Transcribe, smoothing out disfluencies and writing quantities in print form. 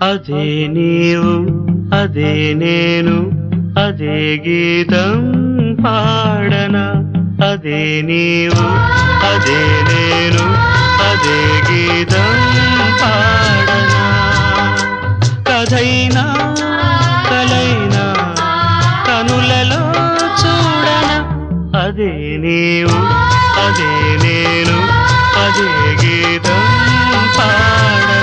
అదే నీవు అదే నేను అదే గీతం పాడనా అదే నీవు అదే నేను అదే గీతం పాడనా కథైనా కలైనా కనులలో చూడనా అదే నీవు అదే నేను అదే గీతం పాడనా